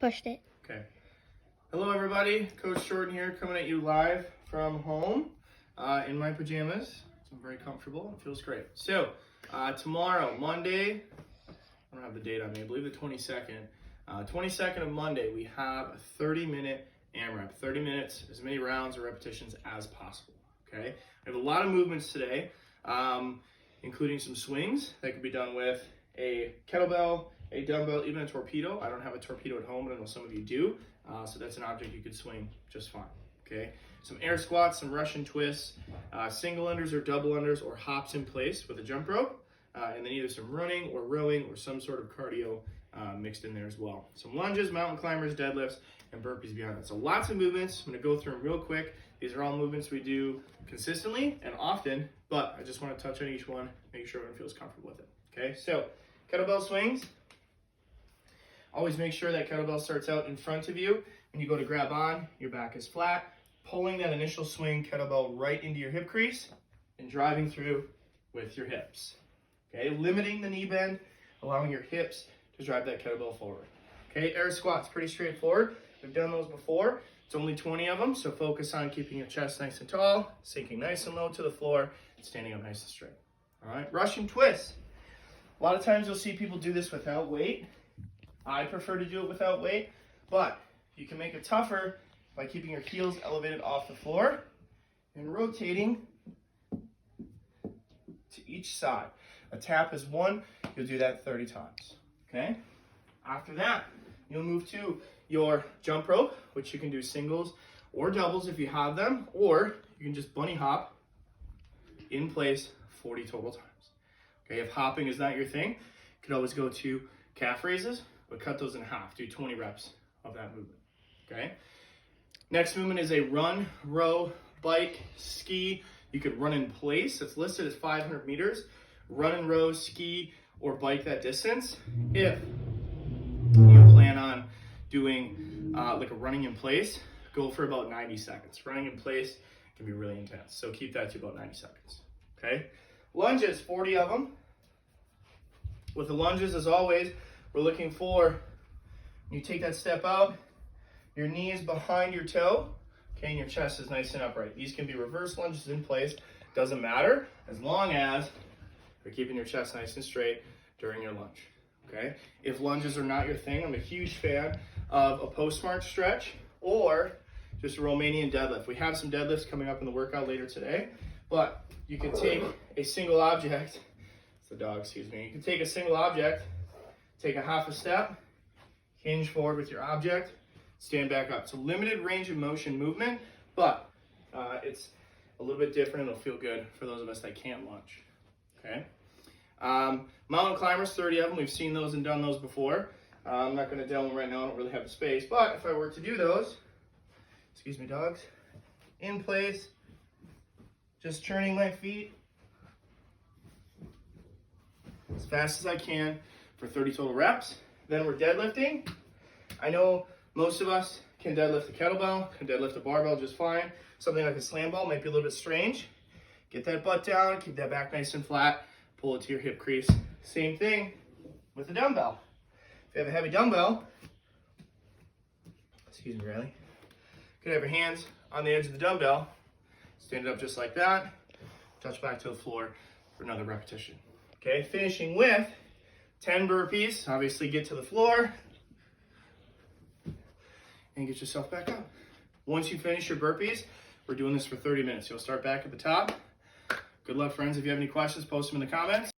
Pushed it. Okay. Hello everybody, Coach Jordan here, coming at you live from home in my pajamas. So I'm very comfortable, it feels great. So tomorrow, Monday, I don't have the date on me, I believe the 22nd. 22nd of Monday, we have a 30-minute AMRAP, 30 minutes, as many rounds or repetitions as possible, okay? We have a lot of movements today, including some swings that can be done with a kettlebell, a dumbbell, even a torpedo. I don't have a torpedo at home, but I know some of you do. So that's an object you could swing just fine, okay? Some air squats, some Russian twists, single unders or double unders or hops in place with a jump rope, and then either some running or rowing or some sort of cardio mixed in there as well. Some lunges, mountain climbers, deadlifts, and burpees beyond that. So lots of movements. I'm gonna go through them real quick. These are all movements we do consistently and often, but I just wanna touch on each one, make sure everyone feels comfortable with it, okay? So kettlebell swings. Always make sure that kettlebell starts out in front of you. When you go to grab on, your back is flat, pulling that initial swing kettlebell right into your hip crease and driving through with your hips. Okay, limiting the knee bend, allowing your hips to drive that kettlebell forward. Okay, air squats, pretty straightforward. We've done those before. It's only 20 of them, so focus on keeping your chest nice and tall, sinking nice and low to the floor, and standing up nice and straight. All right, Russian twists. A lot of times you'll see people do this without weight. I prefer to do it without weight, but you can make it tougher by keeping your heels elevated off the floor and rotating to each side. A tap is 1, you'll do that 30 times, okay? After that, you'll move to your jump rope, which you can do singles or doubles if you have them, or you can just bunny hop in place 40 total times. Okay, if hopping is not your thing, you could always go to calf raises, but cut those in half. Do 20 reps of that movement, okay? Next movement is a run, row, bike, ski. You could run in place. It's listed as 500 meters. Run and row, ski, or bike that distance. If you plan on doing like a running in place, go for about 90 seconds. Running in place can be really intense, so keep that to about 90 seconds, okay? Lunges, 40 of them. With the lunges, as always, we're looking for, you take that step out, your knee is behind your toe, okay, and your chest is nice and upright. These can be reverse lunges in place, doesn't matter, as long as you're keeping your chest nice and straight during your lunge, okay? If lunges are not your thing, I'm a huge fan of a post-march stretch or just a Romanian deadlift. We have some deadlifts coming up in the workout later today, but you can take a single object, it's the dog, excuse me, you can take a single object, take a half a step, hinge forward with your object, stand back up. It's a limited range of motion movement, but it's a little bit different and it'll feel good for those of us that can't lunge, okay? Mountain climbers, 30 of them. We've seen those and done those before. I'm not gonna demo them right now, I don't really have the space, but if I were to do those, excuse me dogs, in place, just turning my feet as fast as I can for 30 total reps. Then we're deadlifting. I know most of us can deadlift a kettlebell, can deadlift a barbell just fine. Something like a slam ball might be a little bit strange. Get that butt down, keep that back nice and flat, pull it to your hip crease. Same thing with a dumbbell. If you have a heavy dumbbell, excuse me, Riley, you can have your hands on the edge of the dumbbell, stand it up just like that, touch back to the floor for another repetition. Okay, finishing with 10 burpees. Obviously get to the floor and get yourself back up. Once you finish your burpees, we're doing this for 30 minutes. You'll start back at the top. Good luck, friends. If you have any questions, post them in the comments.